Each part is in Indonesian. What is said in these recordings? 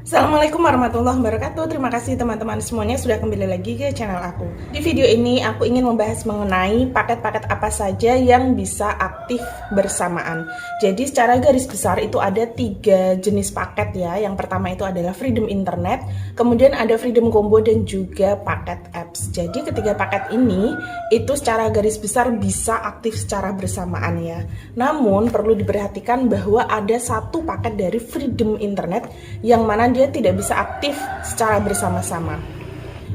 Assalamualaikum warahmatullahi wabarakatuh. Terima kasih teman-teman semuanya sudah kembali lagi ke channel aku. Di video ini aku ingin membahas mengenai paket-paket apa saja yang bisa aktif bersamaan. Jadi secara garis besar itu ada 3 jenis paket ya. Yang pertama itu adalah Freedom Internet, kemudian ada Freedom Combo dan juga paket apps. Jadi ketiga paket ini itu secara garis besar bisa aktif secara bersamaan ya. Namun perlu diperhatikan bahwa ada satu paket dari Freedom Internet yang mana dia tidak bisa aktif secara bersama-sama.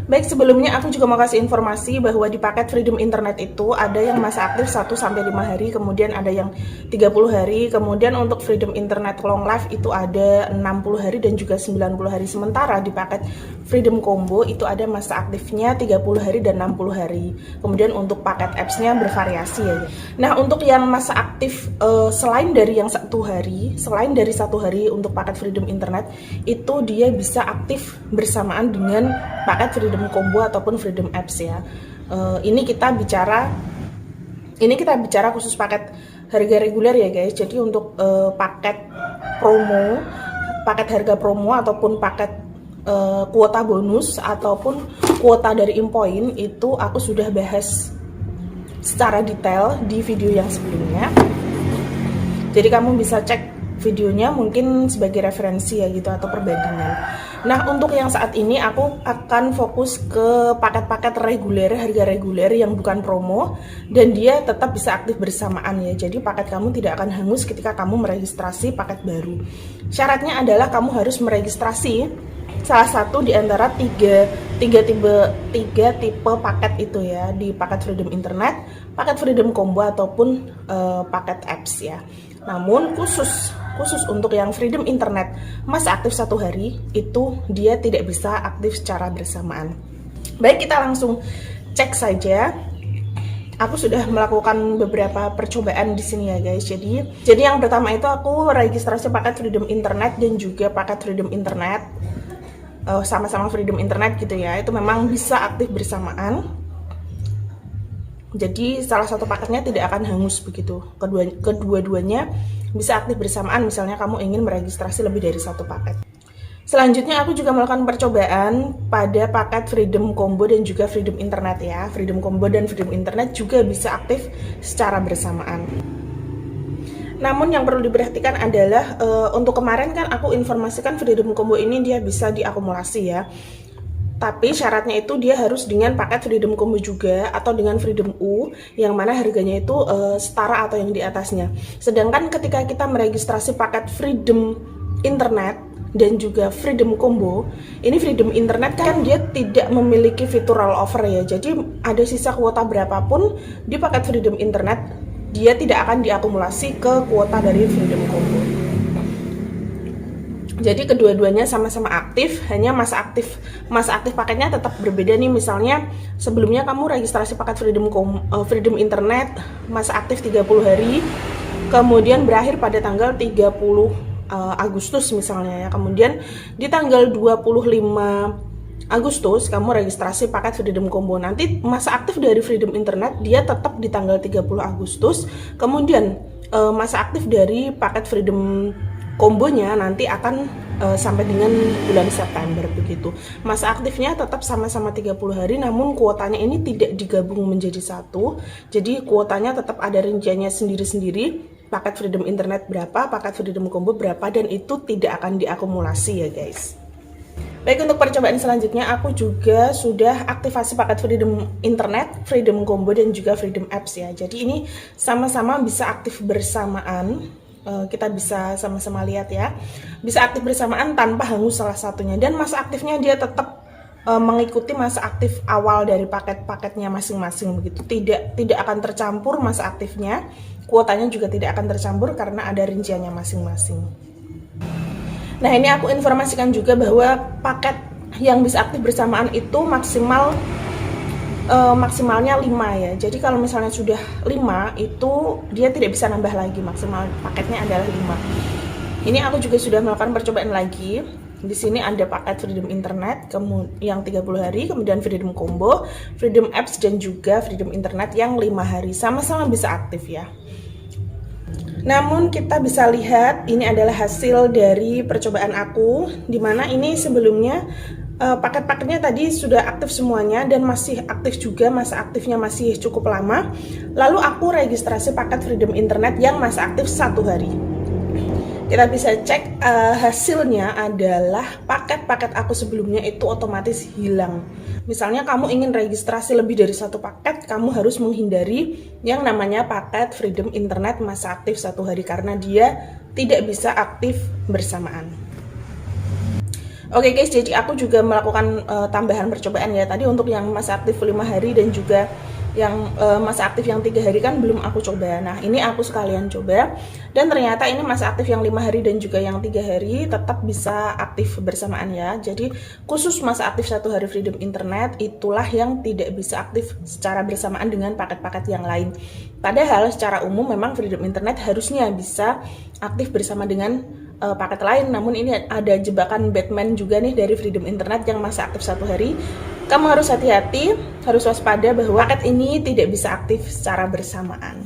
Baik, sebelumnya aku juga mau kasih informasi bahwa di paket Freedom Internet itu ada yang masa aktif 1-5 hari, kemudian ada yang 30 hari, kemudian untuk Freedom Internet Long Life itu ada 60 hari dan juga 90 hari. Sementara di paket Freedom Combo itu ada masa aktifnya 30 hari dan 60 hari. Kemudian untuk paket apps-nya bervariasi ya. Nah, untuk yang masa aktif selain dari yang 1 hari untuk paket Freedom Internet itu dia bisa aktif bersamaan dengan paket Freedom Combo ataupun Freedom Apps ya. Ini kita bicara khusus paket harga reguler ya guys. Jadi untuk paket promo, paket harga promo ataupun paket kuota bonus ataupun kuota dari Inpoint itu aku sudah bahas secara detail di video yang sebelumnya. Jadi kamu bisa cek videonya mungkin sebagai referensi ya gitu atau perbandingan. Nah, untuk yang saat ini aku akan fokus ke paket-paket reguler, harga reguler yang bukan promo dan dia tetap bisa aktif bersamaan ya. Jadi paket kamu tidak akan hangus ketika kamu meregistrasi paket baru. Syaratnya adalah kamu harus meregistrasi salah satu di antara tiga tipe paket itu ya, di paket Freedom Internet, paket Freedom Combo ataupun paket apps ya. Namun khusus untuk yang Freedom Internet masa aktif 1 hari itu dia tidak bisa aktif secara bersamaan. Baik, kita langsung cek saja. Aku sudah melakukan beberapa percobaan di sini ya guys. Jadi yang pertama itu aku registrasi paket Freedom Internet dan juga paket Freedom Internet sama-sama Freedom Internet gitu ya. Itu memang bisa aktif bersamaan. Jadi salah satu paketnya tidak akan hangus begitu. Kedua-duanya bisa aktif bersamaan misalnya kamu ingin meregistrasi lebih dari satu paket. Selanjutnya aku juga melakukan percobaan pada paket Freedom Combo dan juga Freedom Internet ya. Freedom Combo dan Freedom Internet juga bisa aktif secara bersamaan. Namun yang perlu diperhatikan adalah untuk kemarin kan aku informasikan Freedom Combo ini dia bisa diakumulasi ya. Tapi syaratnya itu dia harus dengan paket Freedom Combo juga atau dengan Freedom U yang mana harganya itu setara atau yang di atasnya. Sedangkan ketika kita meregistrasi paket Freedom Internet dan juga Freedom Combo, ini Freedom Internet kan dia tidak memiliki fitur rollover ya. Jadi ada sisa kuota berapapun di paket Freedom Internet dia tidak akan diakumulasi ke kuota dari Freedom Combo. Jadi kedua-duanya sama-sama aktif, hanya masa aktif paketnya tetap berbeda nih. Misalnya sebelumnya kamu registrasi paket Freedom Internet masa aktif 30 hari, kemudian berakhir pada tanggal 30 Agustus misalnya ya. Kemudian di tanggal 25 Agustus kamu registrasi paket Freedom Combo. Nanti masa aktif dari Freedom Internet dia tetap di tanggal 30 Agustus. Kemudian masa aktif dari paket Freedom Kombonya nanti akan sampai dengan bulan September begitu. Masa aktifnya tetap sama-sama 30 hari, namun kuotanya ini tidak digabung menjadi satu. Jadi kuotanya tetap ada rinciannya sendiri-sendiri. Paket Freedom Internet berapa, paket Freedom Combo berapa, dan itu tidak akan diakumulasi ya guys. Baik, untuk percobaan selanjutnya aku juga sudah aktifasi paket Freedom Internet, Freedom Combo dan juga Freedom Apps ya. Jadi ini sama-sama bisa aktif bersamaan. Kita bisa sama-sama lihat ya, bisa aktif bersamaan tanpa hangus salah satunya, dan masa aktifnya dia tetap mengikuti masa aktif awal dari paket-paketnya masing-masing begitu. Tidak akan tercampur masa aktifnya, kuotanya juga tidak akan tercampur karena ada rinciannya masing-masing. Nah, ini aku informasikan juga bahwa paket yang bisa aktif bersamaan itu maksimalnya 5 ya. Jadi kalau misalnya sudah 5 itu dia tidak bisa nambah lagi, maksimal paketnya adalah 5. Ini aku juga sudah melakukan percobaan lagi. Di sini ada paket Freedom Internet yang 30 hari, kemudian Freedom Combo, Freedom Apps dan juga Freedom Internet yang 5 hari. Sama-sama bisa aktif ya. Namun kita bisa lihat ini adalah hasil dari percobaan aku, dimana ini sebelumnya paket-paketnya tadi sudah aktif semuanya dan masih aktif juga, masa aktifnya masih cukup lama. Lalu aku registrasi paket Freedom Internet yang masa aktif 1 hari. Kita bisa cek hasilnya adalah paket-paket aku sebelumnya itu otomatis hilang. Misalnya kamu ingin registrasi lebih dari 1 paket, kamu harus menghindari yang namanya paket Freedom Internet masa aktif 1 hari karena dia tidak bisa aktif bersamaan. Oke guys, jadi aku juga melakukan tambahan percobaan ya. Tadi untuk yang masa aktif 5 hari dan juga yang masa aktif yang 3 hari kan belum aku coba. Nah ini aku sekalian coba dan ternyata ini masa aktif yang 5 hari dan juga yang 3 hari tetap bisa aktif bersamaan ya. Jadi khusus masa aktif 1 hari Freedom Internet itulah yang tidak bisa aktif secara bersamaan dengan paket-paket yang lain. Padahal secara umum memang Freedom Internet harusnya bisa aktif bersama dengan paket lain, namun ini ada jebakan Batman juga nih dari Freedom Internet yang masa aktif 1 hari. Kamu harus hati-hati, harus waspada bahwa paket ini tidak bisa aktif secara bersamaan.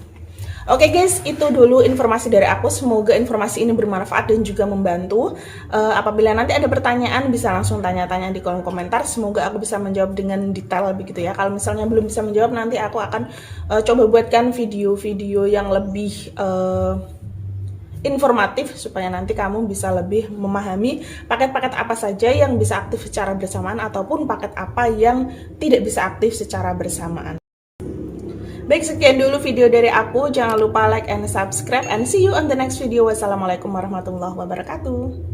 Oke guys, itu dulu informasi dari aku. Semoga informasi ini bermanfaat dan juga membantu. Apabila nanti ada pertanyaan bisa langsung tanya-tanya di kolom komentar. Semoga aku bisa menjawab dengan detail begitu ya. Kalau misalnya belum bisa menjawab, nanti aku akan coba buatkan video-video yang lebih informatif supaya nanti kamu bisa lebih memahami paket-paket apa saja yang bisa aktif secara bersamaan ataupun paket apa yang tidak bisa aktif secara bersamaan. Baik, sekian dulu video dari aku. Jangan lupa like and subscribe and see you on the next video. Wassalamualaikum warahmatullahi wabarakatuh.